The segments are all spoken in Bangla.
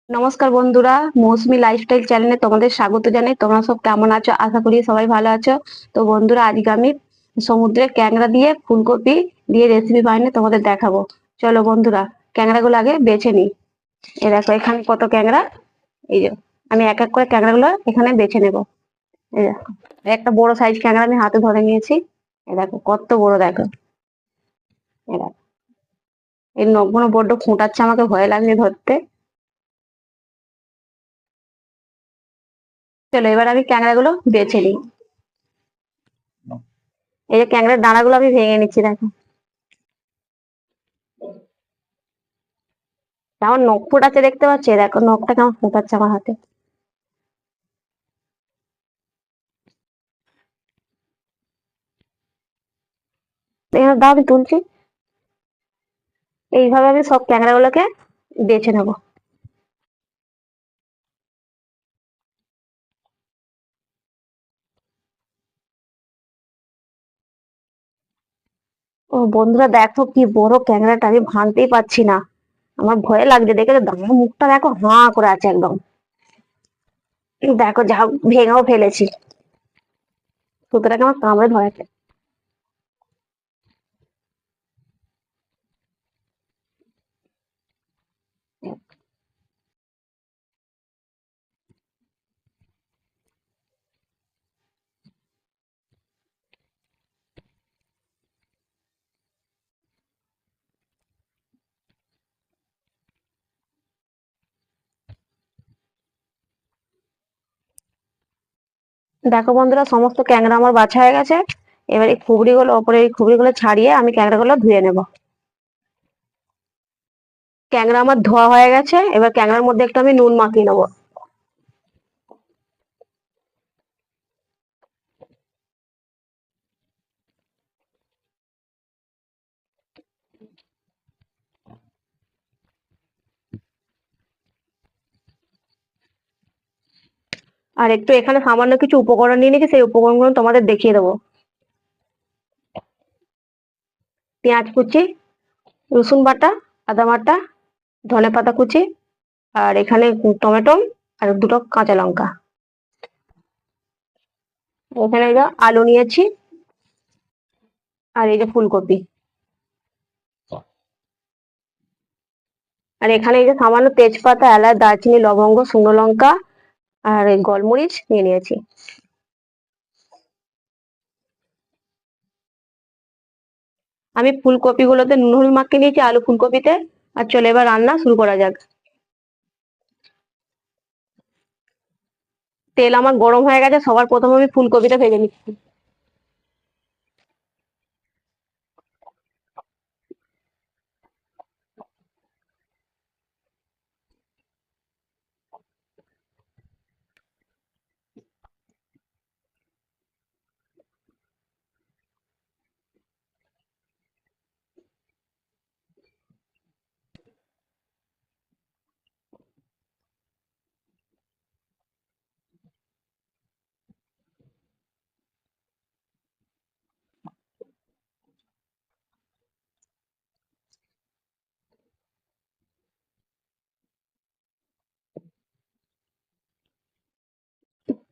নমস্কার বন্ধুরা, মৌসুমী লাইফস্টাইল চ্যানেলে তোমাদের স্বাগত জানাই। তোমরা সব কেমন আছো? আশা করি সবাই ভালো আছো। তো বন্ধুরা, আজকে আমি সমুদ্রের ক্যাংড়া দিয়ে ফুলকপি দিয়ে রেসিপি বানিয়ে তোমাদের দেখাবো। চলো বন্ধুরা, ক্যাংড়াগুলো আগে বেছে নিই। এই দেখো এখানে কত ক্যাংড়া। এই যে আমি এক এক করে ক্যাংড়াগুলো এখানে বেছে নেব। এই দেখো একটা বড় সাইজ ক্যাংড়া আমি হাতে ধরে নিয়েছি। এই দেখো কত বড়, দেখো। এই দেখো এর নখগুলো বড্ড ফোটাচ্ছে, আমাকে ভয় লাগছে ধরতে। চলো এবার আমি ক্যাংড়াগুলো বেছে নিই। এই যে ক্যাংড়ার দানাগুলো আমি ভেঙে নিচ্ছি, দেখো কেমন নখ ফোটাচ্ছে, দেখতে পাচ্ছি? দেখো নখটা কেমন ফোটাচ্ছে আমার হাতে। এখানে দাও, আমি তুলছি। এইভাবে আমি সব ক্যাংড়া গুলোকে বেছে নেবো। ও বন্ধুরা, দেখো কি বড় ক্যাংড়াটা, আমি ভাঙতেই পারছি না। আমার ভয় লাগছে দেখে। দাঁড়া, মুখটা দেখো হাঁ করে আছে একদম। দেখো যা ভেঙেও ফেলেছি। সুতরাং আমার কামড়ে ধরেছে। দেখো বন্ধুরা, সমস্ত ক্যাংড়া আমার বাছা হয়ে গেছে। এবার এই খুবড়ি গুলো, ওপরে এই খুবড়ি গুলো ছাড়িয়ে আমি ক্যাংড়া গুলো ধুয়ে নেবো। ক্যাংড়া আমার ধোয়া হয়ে গেছে। এবার ক্যাংড়ার মধ্যে একটু আমি নুন মাখিয়ে নেবো। আর একটু এখানে সামান্য কিছু উপকরণ নিয়ে নিয়েছি, সেই উপকরণগুলো তোমাদের দেখিয়ে দেবো। পেঁয়াজ কুচি, রসুন বাটা, আদা বাটা, ধনেপাতা কুচি, আর এখানে টমেটো, আর দুটো কাঁচা লঙ্কা। এখানে এই যে আলু নিয়েছি, আর এই যে ফুলকপি। আর এখানে এই যে সামান্য তেজপাতা, এলাচ, দারচিনি, লবঙ্গ, শুকনো লঙ্কা, আর এই গোলমরিচ নিয়ে নিয়েছি। আমি ফুলকপি গুলোতে নুন হলুদ মাখিয়ে নিয়েছি, আলু ফুলকপিতে। আর চলো এবার রান্না শুরু করা যাক। তেল আমার গরম হয়ে গেছে, সবার প্রথমে আমি ফুলকপিটা ভেজে নিচ্ছি।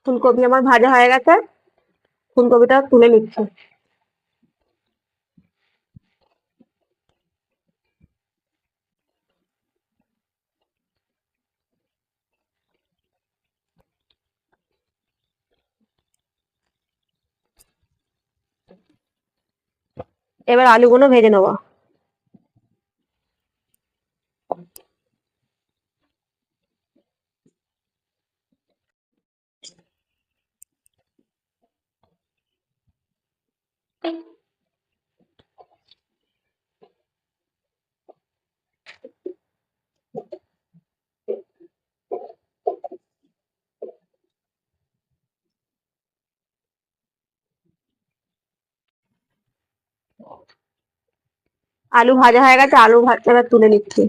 ফুলকপি আমার ভাজা হয়ে গেছে, ফুলকপিটা তুলে নিচ্ছি। এবার আলুগুলো ভেজে নেবো। আলু ভাজা হয়ে গেছে, আলু ভাজা এবার তুলে নিচ্ছি।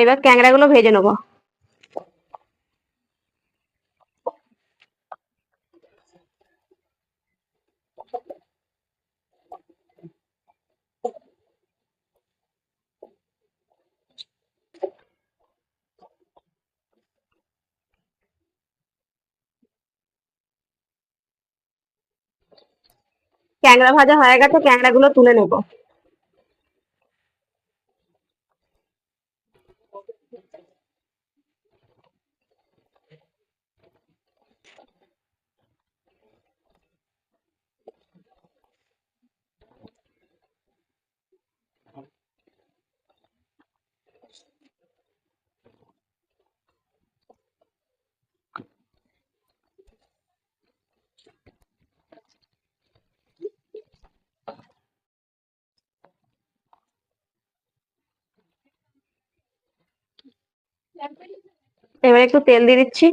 এবার ক্যাংড়া গুলো ভেজে নেবো। ক্যাংড়া ভাজা হয়ে গেছে, ক্যাংড়া গুলো তুলে নেবো। এবার একটু তেল দিয়ে দিচ্ছি।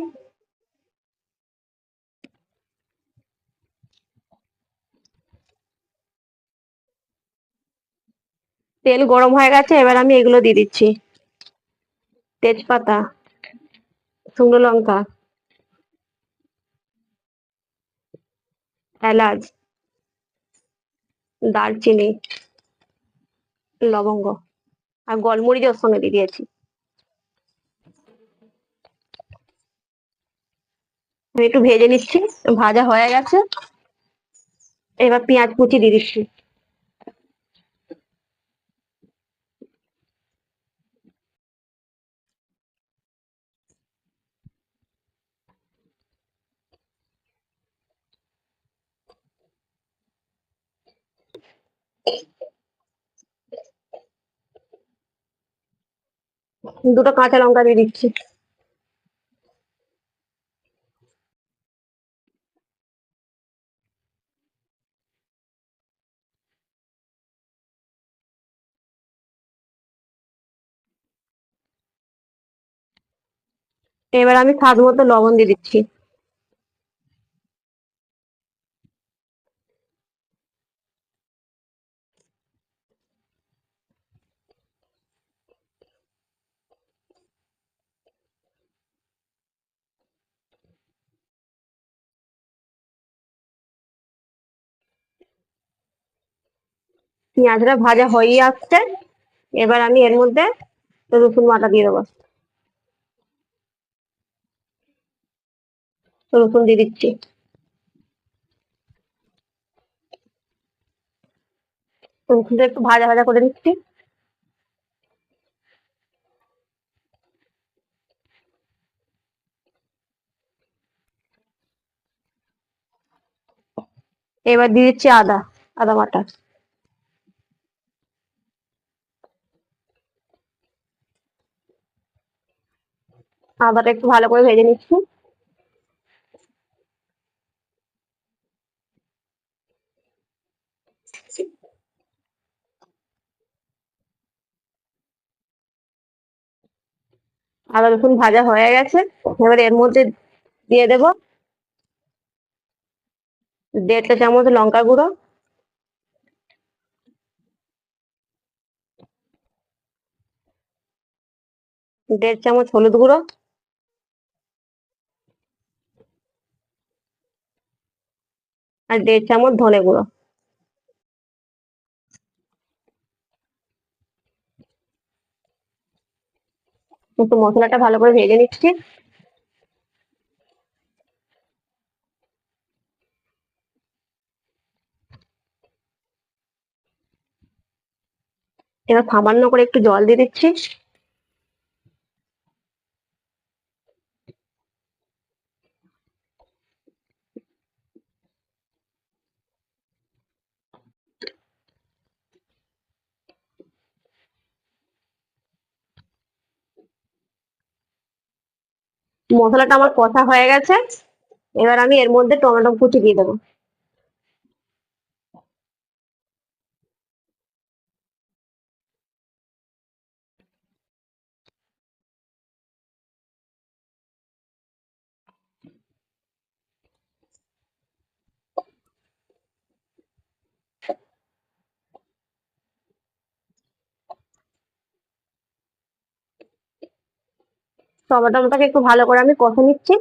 তেল গরম হয়ে গেছে, এবার আমি এগুলো দিয়ে দিচ্ছি। তেজপাতা, শুকনো লঙ্কা, এলাচ, দারচিনি, লবঙ্গ আর গোলমরিচ ওর সঙ্গে দিয়ে দিয়েছি। আমি একটু ভেজে নিচ্ছি। ভাজা হয়ে গেছে, এবার পেঁয়াজ কুচি দিয়ে দিচ্ছি। দুটো কাঁচা লঙ্কা দিয়ে দিচ্ছি। এবার আমি স্বাদ মতো লবণ দিয়ে দিচ্ছি। পেঁয়াজটা ভাজা হয়ে আসছে, এবার আমি এর মধ্যে রসুন বাটা দিয়ে দেবো। রসুন দিয়ে দিচ্ছি। রসুনটা একটু ভাজা ভাজা করে দিচ্ছি। এবার দিয়ে দিচ্ছি আদা, আদা বাটা। আদাটা একটু ভালো করে ভেজে নিচ্ছি। আদা রসুন ভাজা হয়ে গেছে, এবার এর মধ্যে দিয়ে দেব 1.5 চা চামচ লঙ্কা গুঁড়ো, 1.5 চামচ হলুদ গুঁড়ো, আর 1.5 চামচ ধনে গুঁড়ো। একটু মশলাটা ভালো করে ভেজে নিচ্ছি। এবার সামান্য করে একটু জল দিয়ে দিচ্ছি। মশলাটা আমার কষা হয়ে গেছে, এবার আমি এর মধ্যে টমেটো কুচি দিয়ে দেবো। টমেটোটাকে একটু ভালো করে আমি কষে নিচ্ছি।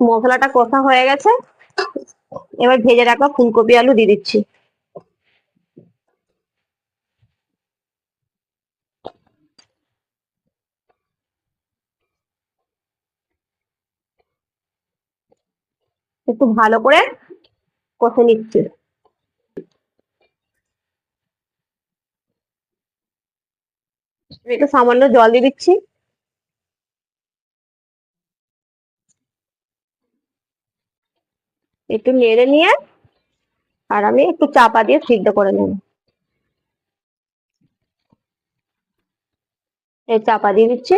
মশলাটা কষা হয়ে গেছে, এবার ভেজে রাখা ফুলকপি আলু দিয়ে দিচ্ছি। একটু ভালো করে কষে নিচ্ছি। একটু সামান্য জল দিয়ে দিচ্ছি। একটু নেড়ে নিয়ে আর আমি একটু চাপা দিয়ে সিদ্ধ করে নেব। এই চাপা দিয়ে দিচ্ছি,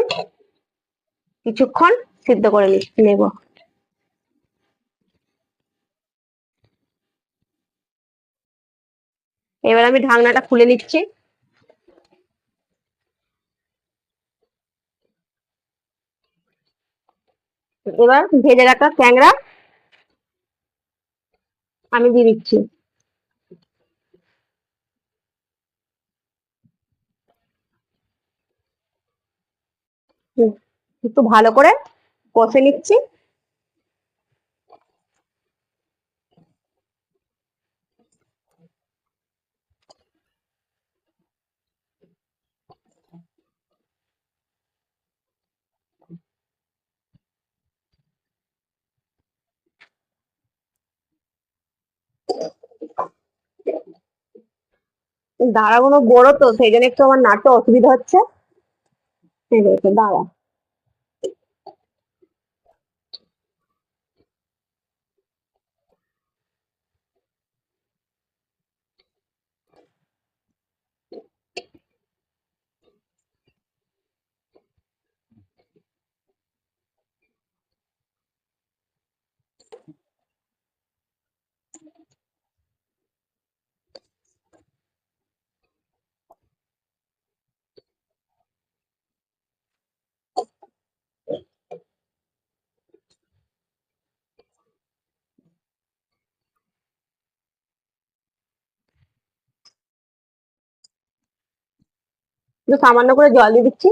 কিছুক্ষণ সিদ্ধ করে নেব। এবার আমি ঢাকনাটা খুলে নিচ্ছি। এবার ভেজে রাখা ট্যাংরা আমি দিয়ে দিচ্ছি। হুম, একটু ভালো করে কষে নিচ্ছি। দাঁড়াগুলো বড় তো সেই জন্য একটু আমার নাড়তে অসুবিধা হচ্ছে। ঠিক আছে, দাঁড়া। একটু সামান্য করে জল দিয়ে দিচ্ছি।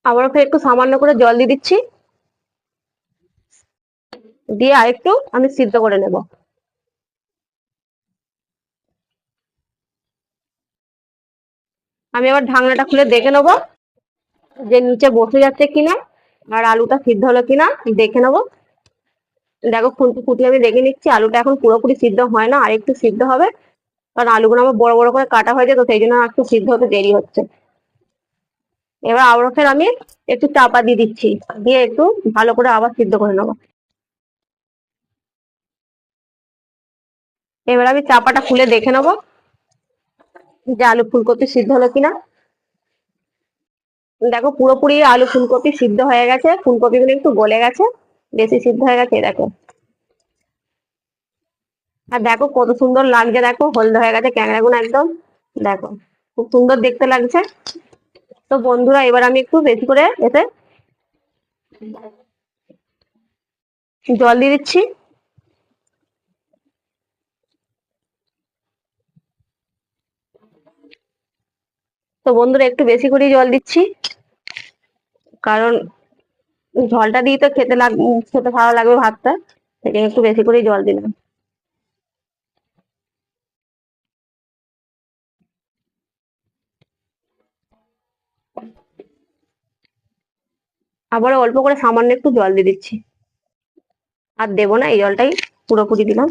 আবারও ফের একটু সামান্য করে জল দিয়ে দিচ্ছি, দিয়ে আরেকটু আমি সিদ্ধ করে নেব। আমি আবার ঢাকনাটা খুলে দেখে নেবো যে নিচে বসে যাচ্ছে কিনা আর আলুটা সিদ্ধ হলো কিনা দেখে নেবো। দেখো খুন্তি ফুটিয়ে আমি দেখে নিচ্ছি, আলুটা এখন পুরোপুরি সিদ্ধ হয় না, আর একটু সিদ্ধ হবে, কারণ আলুগুলো আমার বড় বড় করে কাটা হয়েছে তো সেই জন্য একটু সিদ্ধ হতে দেরি হচ্ছে। এবার আবারও ফের আমি একটু চাপা দিয়ে দিচ্ছি, দিয়ে একটু ভালো করে আবার সিদ্ধ করে নেবো। এবার আমি চাপাটা খুলে দেখে নেবো যে আলু ফুলকপি সিদ্ধ হলো কিনা। দেখো পুরোপুরি আলু ফুলকপি সিদ্ধ হয়ে গেছে, ফুলকপিগুলো একটু গলে গেছে, বেশি সিদ্ধ হয়ে গেছে। দেখো, আর দেখো কত সুন্দর লাগছে, দেখো হলদে হয়ে গেছে ক্যাংড়াগুলো একদম। দেখো খুব সুন্দর দেখতে লাগছে। তো বন্ধুরা এবার আমি একটু বেশি করে এতে জল দিয়ে দিচ্ছি। তো বন্ধুরা একটু বেশি করে জল দিচ্ছি, কারণ ঝোলটা দিয়ে তো খেতে ভালো লাগবে ভাতটা, সেই জন্য একটু বেশি করে জল দিলাম। আবার অল্প করে সামান্য একটু জল দিয়ে দিচ্ছি, আর দেবো না, এই জলটাই পুরোপুরি দিলাম।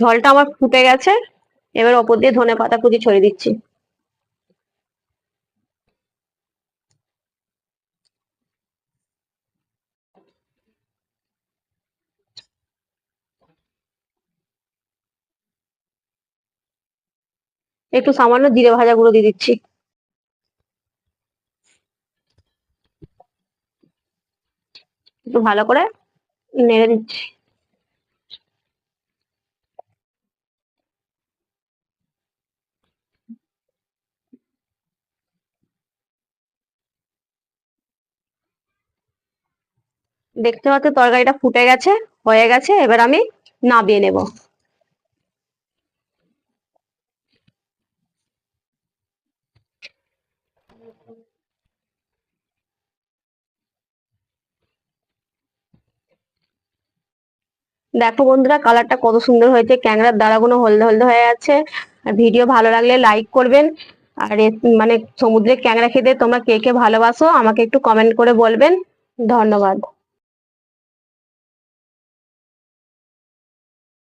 ঝোলটা আমার ফুটে গেছে, এবার ওপর দিয়ে ধনেপাতা কুচি ছড়িয়ে দিচ্ছি। একটু সামান্য জিরে ভাজা গুঁড়ো দিয়ে দিচ্ছি। একটু ভালো করে নেড়ে দিচ্ছি। দেখতে পাচ্ছ তরকারিটা ফুটে গেছে, হয়ে গেছে, এবার আমি নামিয়ে নেব। দেখো বন্ধুরা, কালারটা কত সুন্দর হয়েছে, ক্যাংড়ার দানাগুলো হলদে হলদে হয়ে আছে। আর ভিডিও ভালো লাগলে লাইক করবেন। আর মানে সমুদ্রের ক্যাংড়া খেতে তোমরা কে কে ভালোবাসো আমাকে একটু কমেন্ট করে বলবেন। ধন্যবাদ।